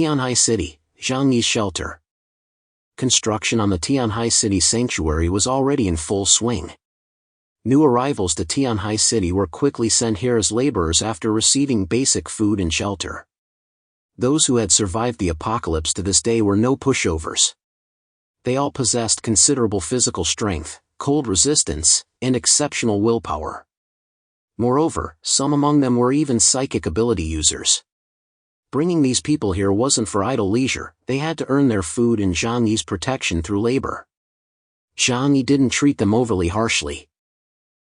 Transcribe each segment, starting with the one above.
Tianhai City, Zhangyi's shelter. Construction on the Tianhai City sanctuary was already in full swing. New arrivals to Tianhai City were quickly sent here as laborers after receiving basic food and shelter. Those who had survived the apocalypse to this day were no pushovers. They all possessed considerable physical strength, cold resistance, and exceptional willpower. Moreover, some among them were even psychic ability users. Bringing these people here wasn't for idle leisure, they had to earn their food and Zhangyi's protection through labor. Zhangyi didn't treat them overly harshly.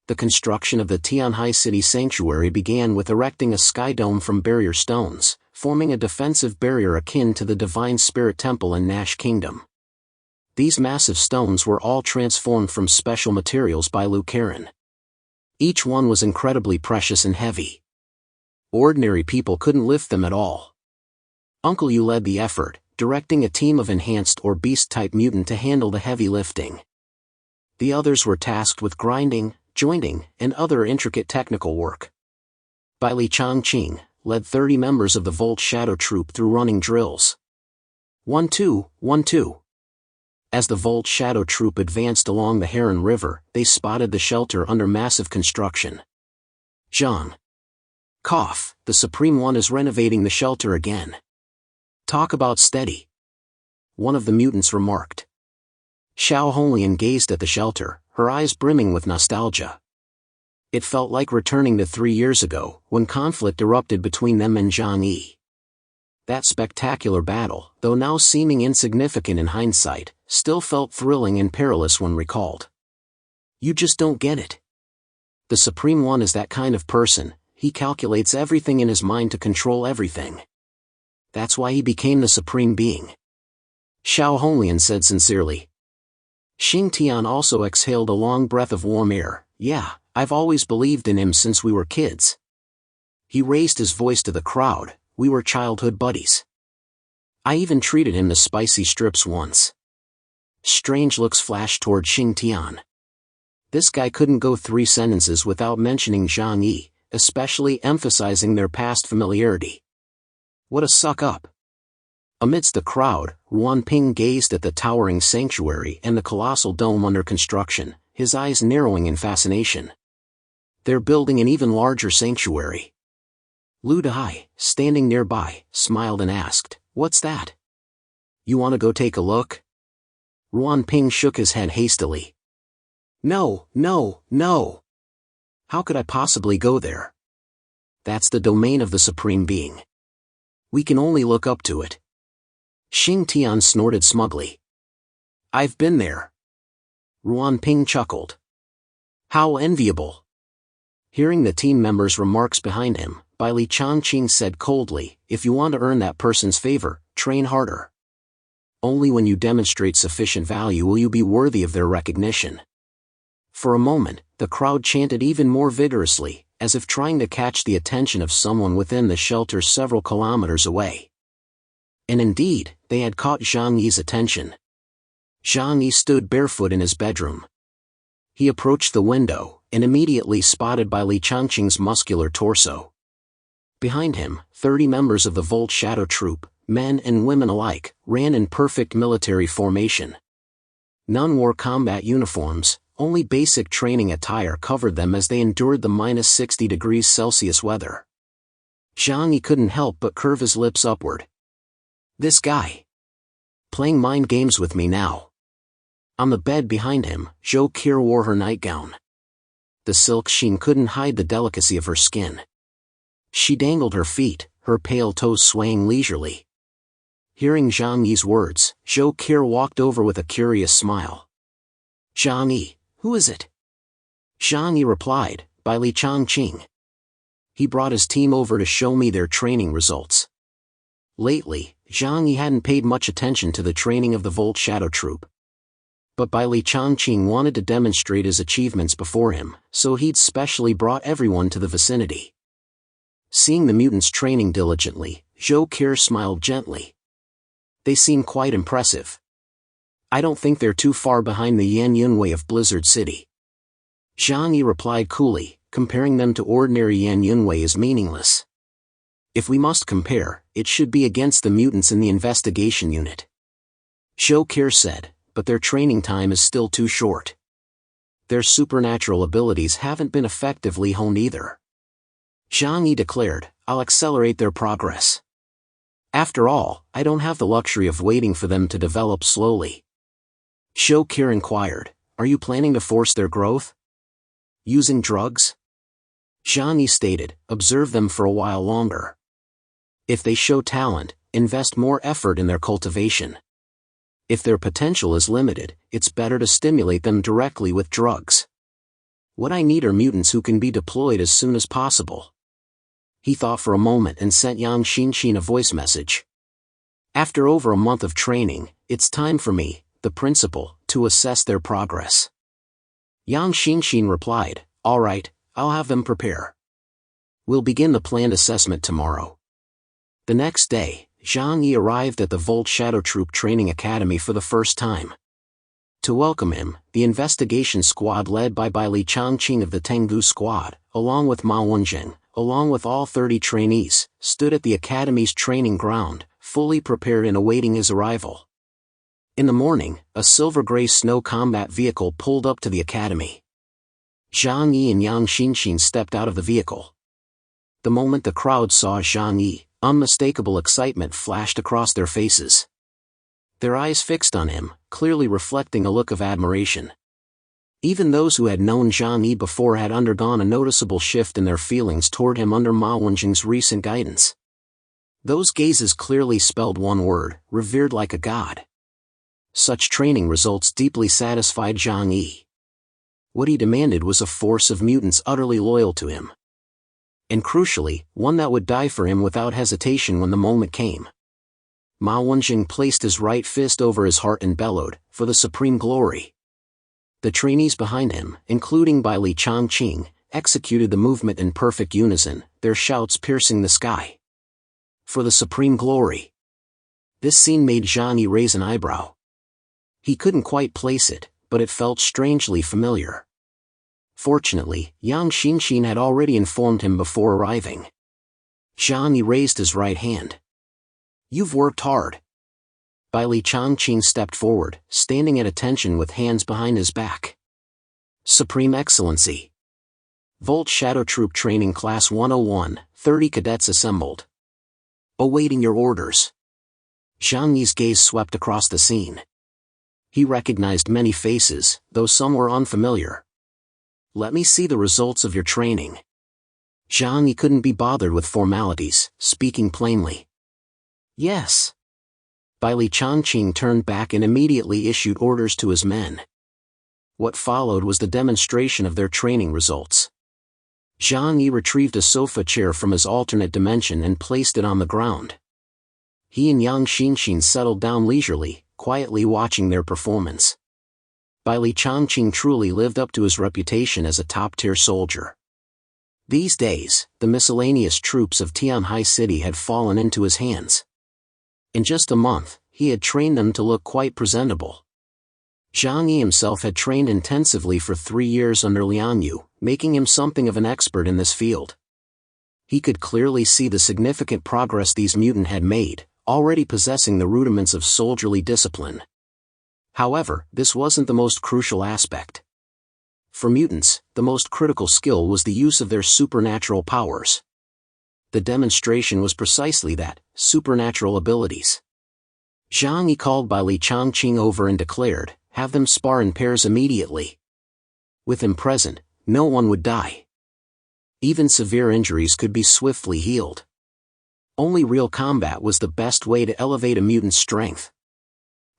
The construction of the Tianhai City sanctuary began with erecting a sky dome from barrier stones, forming a defensive barrier akin to the Divine Spirit Temple in Nash Kingdom. These massive stones were all transformed from special materials by Liu Karen. Each one was incredibly precious and heavy. Ordinary people couldn't lift them at all. Uncle Yu led the effort, directing a team of enhanced or beast-type mutant to handle the heavy lifting. The others were tasked with grinding, jointing, and other intricate technical work. Bai Li Changqing led 30 members of the Volt Shadow Troop through running drills. 1-2, 1-2. As the Volt Shadow Troop advanced along the Heron River, they spotted the shelter under massive construction. Zhang. Cough, the Supreme One is renovating the shelter again. Talk about steady. One of the mutants remarked. Xiao Honglian gazed at the shelter, her eyes brimming with nostalgia. It felt like returning to 3 years ago, when conflict erupted between them and Zhangyi. That spectacular battle, though now seeming insignificant in hindsight, still felt thrilling and perilous when recalled. You just don't get it. The Supreme One is that kind of person, he calculates everything in his mind to control everything. That's why he became the Supreme Being. Xiao Honglian said sincerely. Xing Tian also exhaled a long breath of warm air. Yeah, I've always believed in him since we were kids. He raised his voice to the crowd. We were childhood buddies. I even treated him to spicy strips once. Strange looks flashed toward Xing Tian. This guy couldn't go 3 sentences without mentioning Zhangyi, especially emphasizing their past familiarity. What a suck-up. Amidst the crowd, Ruan Ping gazed at the towering sanctuary and the colossal dome under construction, his eyes narrowing in fascination. They're building an even larger sanctuary. Lu Dahai, standing nearby, smiled and asked, "What's that? You want to go take a look?" Ruan Ping shook his head hastily. No, no, no. How could I possibly go there? That's the domain of the Supreme Being. We can only look up to it. Xing Tian snorted smugly. I've been there. Ruan Ping chuckled. How enviable. Hearing the team members' remarks behind him, Bai Li Changqing said coldly, if you want to earn that person's favor, train harder. Only when you demonstrate sufficient value will you be worthy of their recognition. For a moment, the crowd chanted even more vigorously, as if trying to catch the attention of someone within the shelter several kilometers away. And indeed, they had caught Zhangyi's attention. Zhangyi stood barefoot in his bedroom. He approached the window, and immediately spotted Bai Li Changqing's muscular torso. Behind him, 30 members of the Volt Shadow Troop, men and women alike, ran in perfect military formation. None wore combat uniforms, only basic training attire covered them as they endured the -60 degrees Celsius weather. Zhangyi couldn't help but curve his lips upward. This guy. Playing mind games with me now. On the bed behind him, Zhou Qir wore her nightgown. The silk sheen couldn't hide the delicacy of her skin. She dangled her feet, her pale toes swaying leisurely. Hearing Zhangyi's words, Zhou Qir walked over with a curious smile. Zhangyi, who is it? Zhangyi replied, Bai Li Changqing. He brought his team over to show me their training results. Lately, Zhangyi hadn't paid much attention to the training of the Volt Shadow Troop. But Bai Li Changqing wanted to demonstrate his achievements before him, so he'd specially brought everyone to the vicinity. Seeing the mutants training diligently, Zhou Qir smiled gently. They seem quite impressive. I don't think they're too far behind the Yan Yunwei of Blizzard City. Zhangyi replied coolly, comparing them to ordinary Yan Yunwei is meaningless. If we must compare, it should be against the mutants in the investigation unit. Zhou Qi said, but their training time is still too short. Their supernatural abilities haven't been effectively honed either. Zhang Yi declared, I'll accelerate their progress. After all, I don't have the luxury of waiting for them to develop slowly. Zhou Qi inquired, are you planning to force their growth? Using drugs? Zhang Yi stated, observe them for a while longer. If they show talent, invest more effort in their cultivation. If their potential is limited, it's better to stimulate them directly with drugs. What I need are mutants who can be deployed as soon as possible. He thought for a moment and sent Yang Xinxin a voice message. After over a month of training, it's time for me, the principal, to assess their progress. Yang Xinxin replied, all right, I'll have them prepare. We'll begin the planned assessment tomorrow. The next day, Zhang Yi arrived at the Volt Shadow Troop Training Academy for the first time. To welcome him, the investigation squad led by Li Changqing of the Tenggu Squad, along with Ma Wenjing, along with all 30 trainees, stood at the academy's training ground, fully prepared and awaiting his arrival. In the morning, a silver-gray snow combat vehicle pulled up to the academy. Zhang Yi and Yang Xinxin stepped out of the vehicle. The moment the crowd saw Zhang Yi, unmistakable excitement flashed across their faces. Their eyes fixed on him, clearly reflecting a look of admiration. Even those who had known Zhang Yi before had undergone a noticeable shift in their feelings toward him under Ma Wenjing's recent guidance. Those gazes clearly spelled one word, revered like a god. Such training results deeply satisfied Zhang Yi. What he demanded was a force of mutants utterly loyal to him. And crucially, one that would die for him without hesitation when the moment came. Ma Wenjing placed his right fist over his heart and bellowed, for the supreme glory. The trainees behind him, including Li Changqing, executed the movement in perfect unison, their shouts piercing the sky. For the supreme glory. This scene made Zhang Yi raise an eyebrow. He couldn't quite place it, but it felt strangely familiar. Fortunately, Yang Xinxin had already informed him before arriving. Zhang Yi raised his right hand. You've worked hard. Li Changqing stepped forward, standing at attention with hands behind his back. Supreme Excellency. Volt Shadow Troop Training Class 101, 30 cadets assembled. Awaiting your orders. Zhang Yi's gaze swept across the scene. He recognized many faces, though some were unfamiliar. Let me see the results of your training. Zhang Yi couldn't be bothered with formalities, speaking plainly. Yes. Li Changqing turned back and immediately issued orders to his men. What followed was the demonstration of their training results. Zhang Yi retrieved a sofa chair from his alternate dimension and placed it on the ground. He and Yang Xinxin settled down leisurely, quietly watching their performance. Li Changqing truly lived up to his reputation as a top-tier soldier. These days, the miscellaneous troops of Tianhai City had fallen into his hands. In just a month, he had trained them to look quite presentable. Zhang Yi himself had trained intensively for 3 years under Liang Yu, making him something of an expert in this field. He could clearly see the significant progress these mutants had made, already possessing the rudiments of soldierly discipline. However, this wasn't the most crucial aspect. For mutants, the most critical skill was the use of their supernatural powers. The demonstration was precisely that, supernatural abilities. Zhang Yi called Li Changqing over and declared, have them spar in pairs immediately. With him present, no one would die. Even severe injuries could be swiftly healed. Only real combat was the best way to elevate a mutant's strength.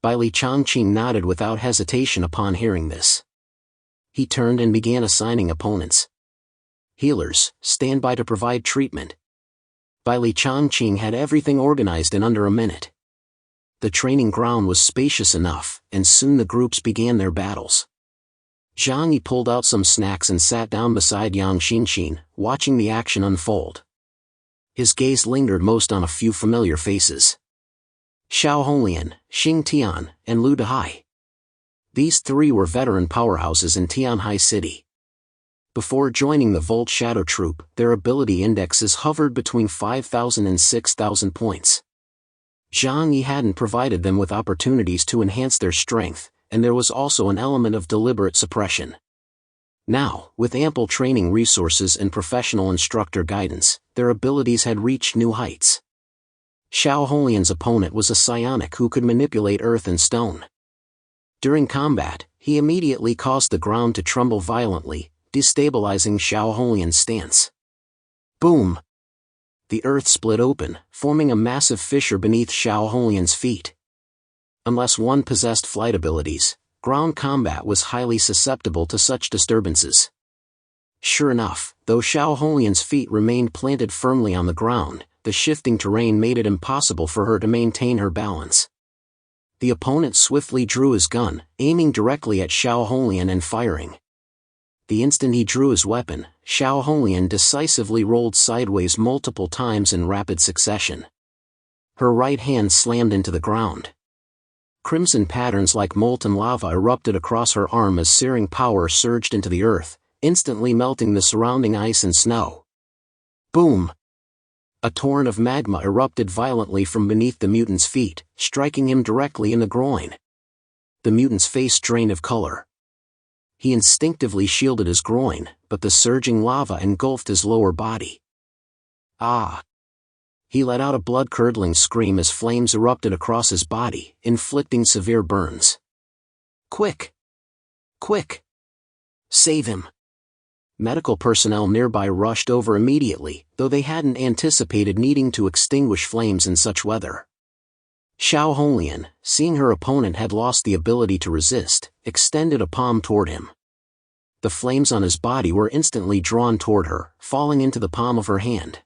Li Changqing nodded without hesitation upon hearing this. He turned and began assigning opponents. Healers, stand by to provide treatment. Li Changqing had everything organized in under a minute. The training ground was spacious enough, and soon the groups began their battles. Zhang Yi pulled out some snacks and sat down beside Yang Xinxin, watching the action unfold. His gaze lingered most on a few familiar faces. Xiao Honglian, Xing Tian, and Lu Dehai. These 3 were veteran powerhouses in Tianhai City. Before joining the Volt Shadow Troop, their ability indexes hovered between 5,000 and 6,000 points. Zhang Yi hadn't provided them with opportunities to enhance their strength, and there was also an element of deliberate suppression. Now, with ample training resources and professional instructor guidance, their abilities had reached new heights. Xiao Holian's opponent was a psionic who could manipulate earth and stone. During combat, he immediately caused the ground to tremble violently, destabilizing Xiao Holian's stance. Boom! The earth split open, forming a massive fissure beneath Xiao Holian's feet. Unless one possessed flight abilities, ground combat was highly susceptible to such disturbances. Sure enough, though Xiao Holian's feet remained planted firmly on the ground, the shifting terrain made it impossible for her to maintain her balance. The opponent swiftly drew his gun, aiming directly at Xiao Holian and firing. The instant he drew his weapon, Xiao Holian decisively rolled sideways multiple times in rapid succession. Her right hand slammed into the ground. Crimson patterns like molten lava erupted across her arm as searing power surged into the earth, instantly melting the surrounding ice and snow. Boom! A torrent of magma erupted violently from beneath the mutant's feet, striking him directly in the groin. The mutant's face drained of color. He instinctively shielded his groin, but the surging lava engulfed his lower body. Ah! He let out a blood-curdling scream as flames erupted across his body, inflicting severe burns. Quick! Quick! Save him! Medical personnel nearby rushed over immediately, though they hadn't anticipated needing to extinguish flames in such weather. Xiao Holian, seeing her opponent had lost the ability to resist, extended a palm toward him. The flames on his body were instantly drawn toward her, falling into the palm of her hand.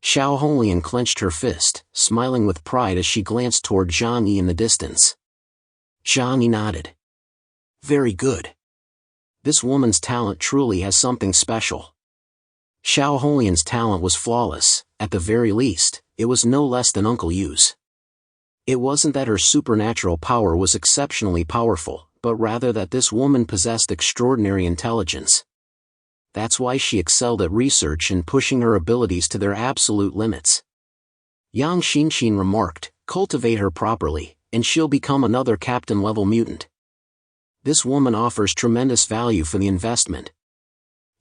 Xiao Holian clenched her fist, smiling with pride as she glanced toward Zhang Yi in the distance. Zhang Yi nodded. Very good. This woman's talent truly has something special. Xiao Holian's talent was flawless. At the very least, it was no less than Uncle Yu's. It wasn't that her supernatural power was exceptionally powerful, but rather that this woman possessed extraordinary intelligence. That's why she excelled at research and pushing her abilities to their absolute limits. Yang Xinxin remarked, cultivate her properly, and she'll become another captain-level mutant. This woman offers tremendous value for the investment.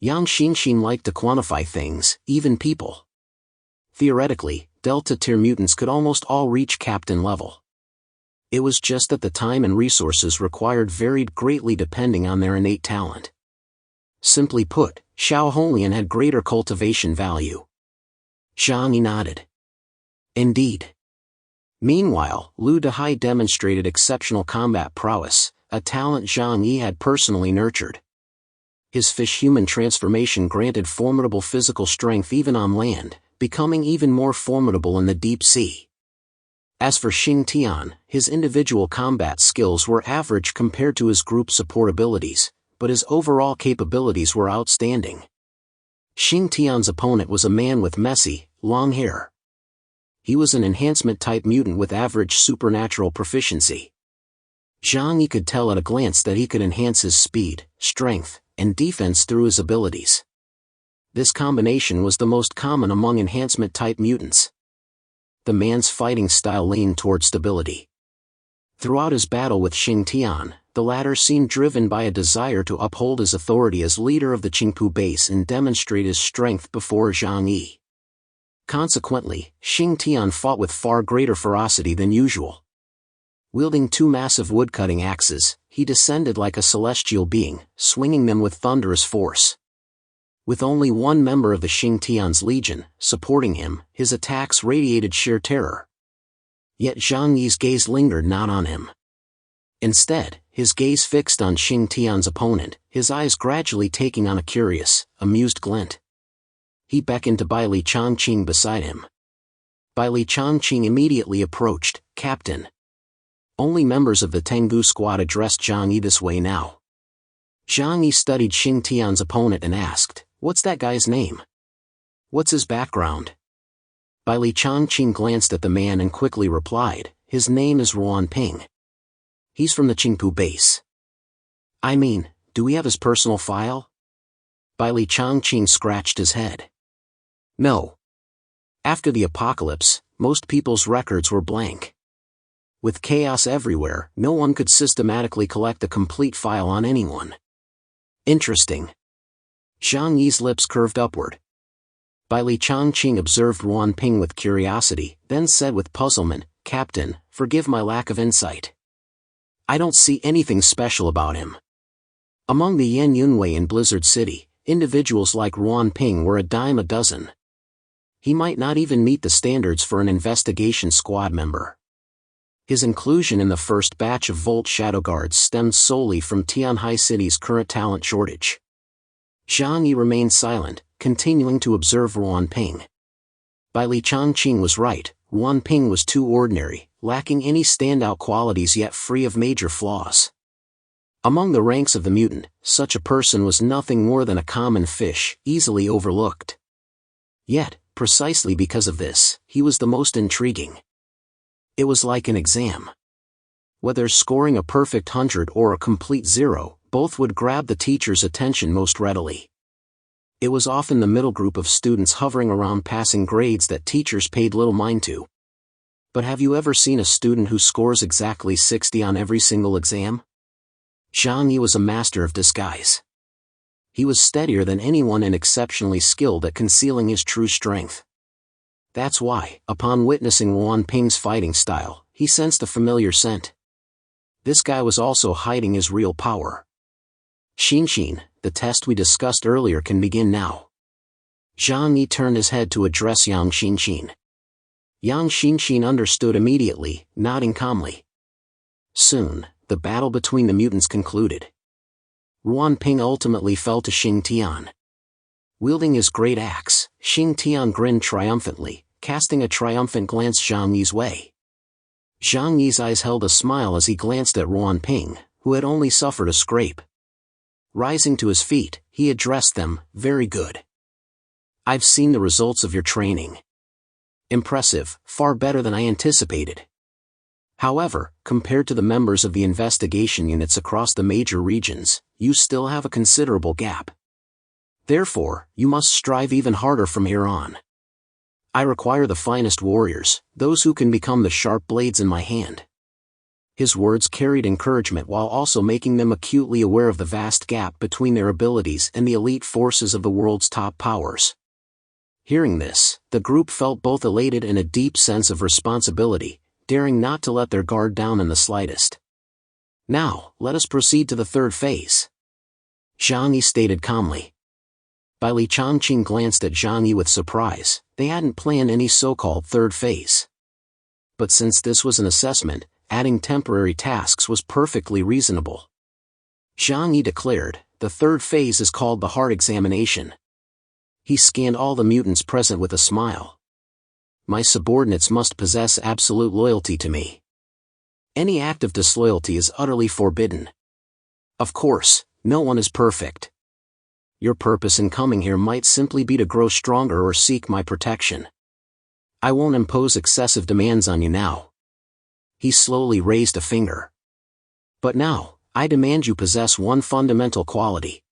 Yang Xinxin liked to quantify things, even people. Theoretically, Delta-tier mutants could almost all reach captain level. It was just that the time and resources required varied greatly depending on their innate talent. Simply put, Xiao Holian had greater cultivation value. Zhang Yi nodded. Indeed. Meanwhile, Lu Dehai demonstrated exceptional combat prowess, a talent Zhang Yi had personally nurtured. His fish-human transformation granted formidable physical strength even on land, becoming even more formidable in the deep sea. As for Xing Tian, his individual combat skills were average compared to his group support abilities, but his overall capabilities were outstanding. Xing Tian's opponent was a man with messy, long hair. He was an enhancement-type mutant with average supernatural proficiency. Zhang Yi could tell at a glance that he could enhance his speed, strength, and defense through his abilities. This combination was the most common among enhancement-type mutants. The man's fighting style leaned toward stability. Throughout his battle with Xing Tian, the latter seemed driven by a desire to uphold his authority as leader of the Qingpu base and demonstrate his strength before Zhang Yi. Consequently, Xing Tian fought with far greater ferocity than usual. Wielding two massive woodcutting axes, he descended like a celestial being, swinging them with thunderous force. With only one member of the Xing Tian's legion supporting him, his attacks radiated sheer terror. Yet Zhang Yi's gaze lingered not on him. Instead, his gaze fixed on Xing Tian's opponent, his eyes gradually taking on a curious, amused glint. He beckoned to Bai Li Changqing beside him. Bai Li Changqing immediately approached. Captain. Only members of the Tengu squad addressed Zhang Yi this way now. Zhang Yi studied Xing Tian's opponent and asked, "What's that guy's name? What's his background?" Bai Li Changqing glanced at the man and quickly replied, "His name is Ruan Ping. He's from the Qingpu base." "I mean, do we have his personal file?" Bai Li Changqing scratched his head. No. After the apocalypse, most people's records were blank. With chaos everywhere, no one could systematically collect a complete file on anyone. Interesting. Zhang Yi's lips curved upward. Bai Li Changqing observed Ruan Ping with curiosity, then said with puzzlement, "Captain, forgive my lack of insight. I don't see anything special about him." Among the Yan Yunwei in Blizzard City, individuals like Ruan Ping were a dime a dozen. He might not even meet the standards for an investigation squad member. His inclusion in the first batch of Volt Shadow Guards stemmed solely from Tianhai City's current talent shortage. Zhang Yi remained silent, continuing to observe Ruan Ping. Bai Li Changqing was right, Ruan Ping was too ordinary, lacking any standout qualities yet free of major flaws. Among the ranks of the mutant, such a person was nothing more than a common fish, easily overlooked. Yet, precisely because of this, he was the most intriguing. It was like an exam. Whether scoring a perfect 100 or a complete 0, both would grab the teacher's attention most readily. It was often the middle group of students hovering around passing grades that teachers paid little mind to. But have you ever seen a student who scores exactly 60 on every single exam? Zhang Yi was a master of disguise. He was steadier than anyone and exceptionally skilled at concealing his true strength. That's why, upon witnessing Ruan Ping's fighting style, he sensed a familiar scent. This guy was also hiding his real power. Xin, the test we discussed earlier can begin now. Zhang Yi turned his head to address Yang Xin. Yang Xin understood immediately, nodding calmly. Soon, the battle between the mutants concluded. Ruan Ping ultimately fell to Xing Tian. Wielding his great axe, Xing Tian grinned triumphantly, casting a triumphant glance Zhang Yi's way. Zhang Yi's eyes held a smile as he glanced at Ruan Ping, who had only suffered a scrape. Rising to his feet, he addressed them, "Very good. I've seen the results of your training. Impressive, far better than I anticipated. However, compared to the members of the investigation units across the major regions, you still have a considerable gap. Therefore, you must strive even harder from here on. I require the finest warriors, those who can become the sharp blades in my hand." His words carried encouragement while also making them acutely aware of the vast gap between their abilities and the elite forces of the world's top powers. Hearing this, the group felt both elated and a deep sense of responsibility, daring not to let their guard down in the slightest. "Now, let us proceed to the third phase," Zhang Yi stated calmly. Bai Li Changqing glanced at Zhang Yi with surprise. They hadn't planned any so-called third phase. But since this was an assessment, adding temporary tasks was perfectly reasonable. Zhang Yi declared, "The third phase is called the heart examination." He scanned all the mutants present with a smile. "My subordinates must possess absolute loyalty to me. Any act of disloyalty is utterly forbidden. Of course, no one is perfect. Your purpose in coming here might simply be to grow stronger or seek my protection. I won't impose excessive demands on you now." He slowly raised a finger. "But now, I demand you possess one fundamental quality.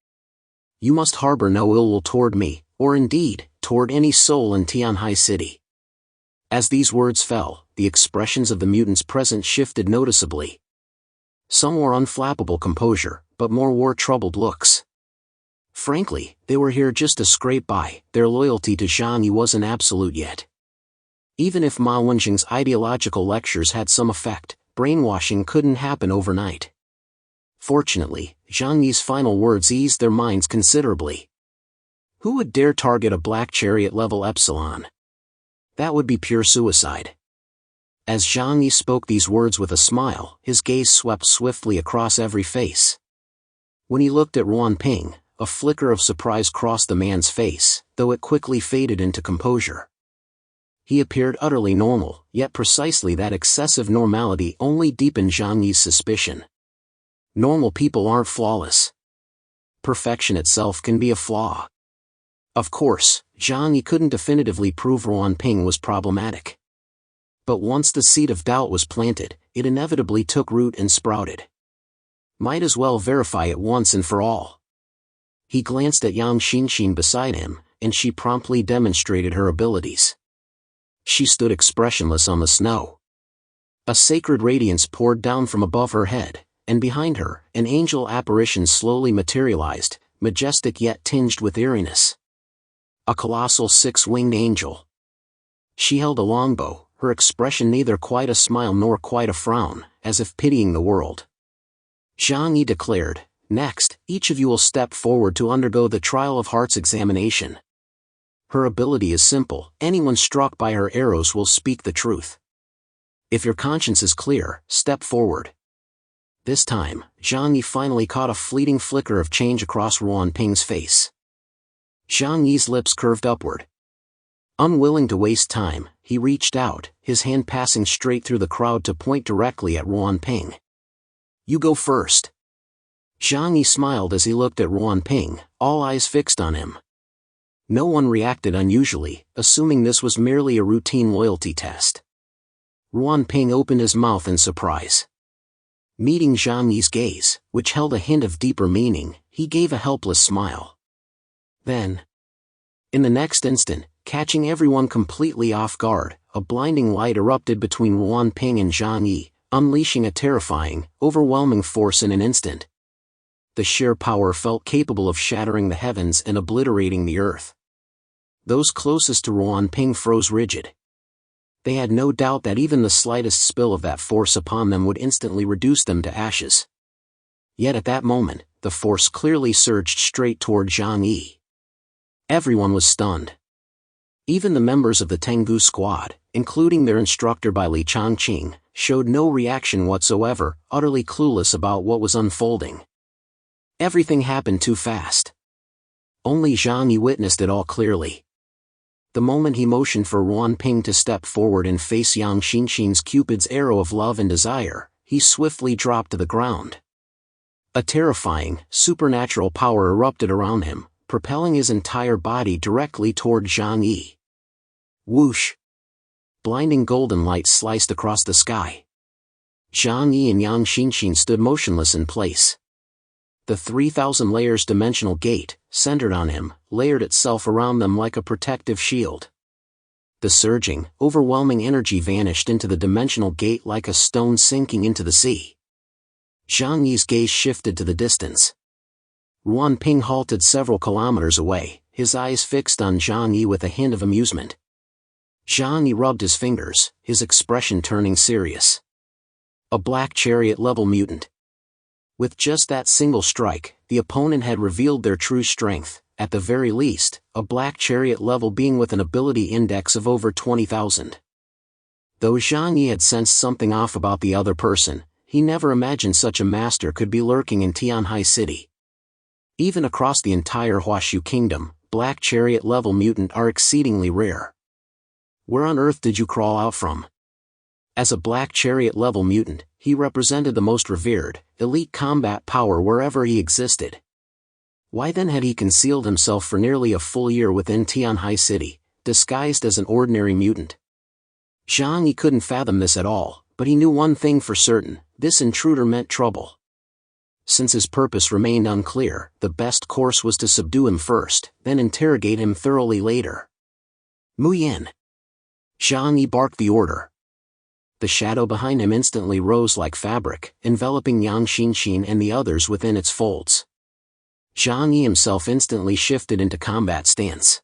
You must harbor no ill will toward me, or indeed, toward any soul in Tianhai City." As these words fell, the expressions of the mutants present shifted noticeably. Some wore unflappable composure, but more wore troubled looks. Frankly, they were here just to scrape by, their loyalty to Zhang Yi wasn't absolute yet. Even if Ma Wenjing's ideological lectures had some effect, brainwashing couldn't happen overnight. Fortunately, Zhang Yi's final words eased their minds considerably. Who would dare target a black chariot level epsilon? That would be pure suicide. As Zhang Yi spoke these words with a smile, his gaze swept swiftly across every face. When he looked at Ruan Ping, a flicker of surprise crossed the man's face, though it quickly faded into composure. He appeared utterly normal, yet precisely that excessive normality only deepened Zhang Yi's suspicion. Normal people aren't flawless. Perfection itself can be a flaw. Of course, Zhang Yi couldn't definitively prove Ruan Ping was problematic. But once the seed of doubt was planted, it inevitably took root and sprouted. Might as well verify it once and for all. He glanced at Yang Xinxin beside him, and she promptly demonstrated her abilities. She stood expressionless on the snow. A sacred radiance poured down from above her head, and behind her, an angel apparition slowly materialized, majestic yet tinged with eeriness. A colossal six-winged angel. She held a longbow, her expression neither quite a smile nor quite a frown, as if pitying the world. Zhang Yi declared, "Next, each of you will step forward to undergo the Trial of Hearts examination. Her ability is simple, anyone struck by her arrows will speak the truth. If your conscience is clear, step forward." This time, Zhang Yi finally caught a fleeting flicker of change across Ruan Ping's face. Zhang Yi's lips curved upward. Unwilling to waste time, he reached out, his hand passing straight through the crowd to point directly at Ruan Ping. "You go first." Zhang Yi smiled as he looked at Ruan Ping, all eyes fixed on him. No one reacted unusually, assuming this was merely a routine loyalty test. Ruan Ping opened his mouth in surprise. Meeting Zhang Yi's gaze, which held a hint of deeper meaning, he gave a helpless smile. Then, in the next instant, catching everyone completely off guard, a blinding light erupted between Ruan Ping and Zhang Yi, unleashing a terrifying, overwhelming force in an instant. The sheer power felt capable of shattering the heavens and obliterating the earth. Those closest to Ruan Ping froze rigid. They had no doubt that even the slightest spill of that force upon them would instantly reduce them to ashes. Yet at that moment, the force clearly surged straight toward Zhang Yi. Everyone was stunned. Even the members of the Tengu squad, including their instructor Bai Li Changqing, showed no reaction whatsoever, utterly clueless about what was unfolding. Everything happened too fast. Only Zhang Yi witnessed it all clearly. The moment he motioned for Ruan Ping to step forward and face Yang Xinxin's Cupid's arrow of love and desire, he swiftly dropped to the ground. A terrifying, supernatural power erupted around him, propelling his entire body directly toward Zhang Yi. Whoosh! Blinding golden light sliced across the sky. Zhang Yi and Yang Xinxin stood motionless in place. The 3,000 layers dimensional gate, centered on him, layered itself around them like a protective shield. The surging, overwhelming energy vanished into the dimensional gate like a stone sinking into the sea. Zhang Yi's gaze shifted to the distance. Ruan Ping halted several kilometers away, his eyes fixed on Zhang Yi with a hint of amusement. Zhang Yi rubbed his fingers, his expression turning serious. A black chariot-level mutant. With just that single strike, the opponent had revealed their true strength, at the very least, a black chariot-level being with an ability index of over 20,000. Though Zhang Yi had sensed something off about the other person, he never imagined such a master could be lurking in Tianhai City. Even across the entire Huashu Kingdom, black chariot-level mutant are exceedingly rare. Where on earth did you crawl out from? As a black chariot-level mutant, he represented the most revered, elite combat power wherever he existed. Why then had he concealed himself for nearly a full year within Tianhai City, disguised as an ordinary mutant? Zhang Yi couldn't fathom this at all, but he knew one thing for certain, this intruder meant trouble. Since his purpose remained unclear, the best course was to subdue him first, then interrogate him thoroughly later. Mu Yin. Zhang Yi barked the order. The shadow behind him instantly rose like fabric, enveloping Yang Xinxin and the others within its folds. Zhang Yi himself instantly shifted into combat stance.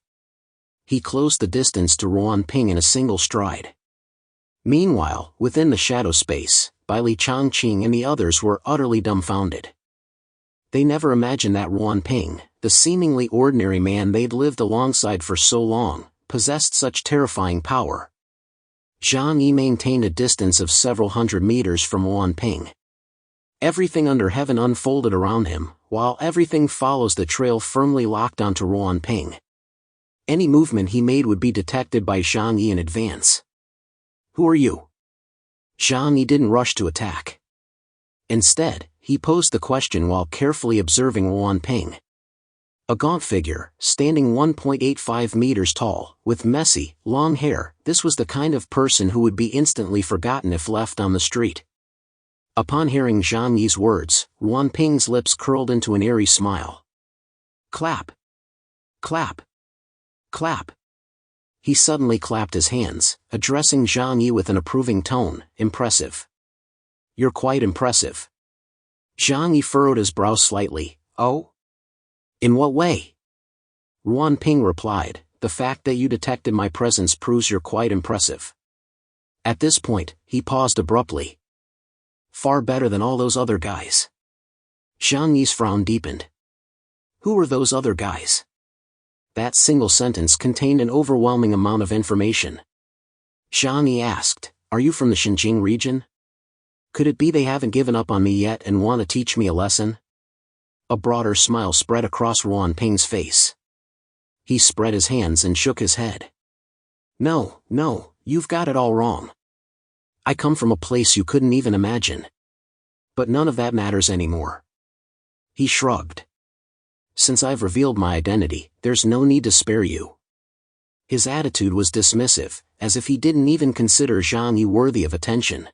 He closed the distance to Ruan Ping in a single stride. Meanwhile, within the shadow space, Bai Li Changqing and the others were utterly dumbfounded. They never imagined that Ruan Ping, the seemingly ordinary man they'd lived alongside for so long, possessed such terrifying power. Zhang Yi maintained a distance of several hundred meters from Ruan Ping. Everything under heaven unfolded around him, while everything follows the trail firmly locked onto Ruan Ping. Any movement he made would be detected by Zhang Yi in advance. Who are you? Zhang Yi didn't rush to attack. Instead, he posed the question while carefully observing Ruan Ping. A gaunt figure, standing 1.85 meters tall, with messy, long hair, this was the kind of person who would be instantly forgotten if left on the street. Upon hearing Zhang Yi's words, Ruan Ping's lips curled into an eerie smile. Clap. Clap. Clap. He suddenly clapped his hands, addressing Zhang Yi with an approving tone. Impressive. You're quite impressive. Zhang Yi furrowed his brow slightly. Oh? In what way? Ruan Ping replied, the fact that you detected my presence proves you're quite impressive. At this point, he paused abruptly. Far better than all those other guys. Zhang Yi's frown deepened. Who were those other guys? That single sentence contained an overwhelming amount of information. Zhang Yi asked, are you from the Xinjiang region? Could it be they haven't given up on me yet and want to teach me a lesson? A broader smile spread across Ruan Ping's face. He spread his hands and shook his head. No, you've got it all wrong. I come from a place you couldn't even imagine. But none of that matters anymore. He shrugged. Since I've revealed my identity, there's no need to spare you. His attitude was dismissive, as if he didn't even consider Zhang Yi worthy of attention.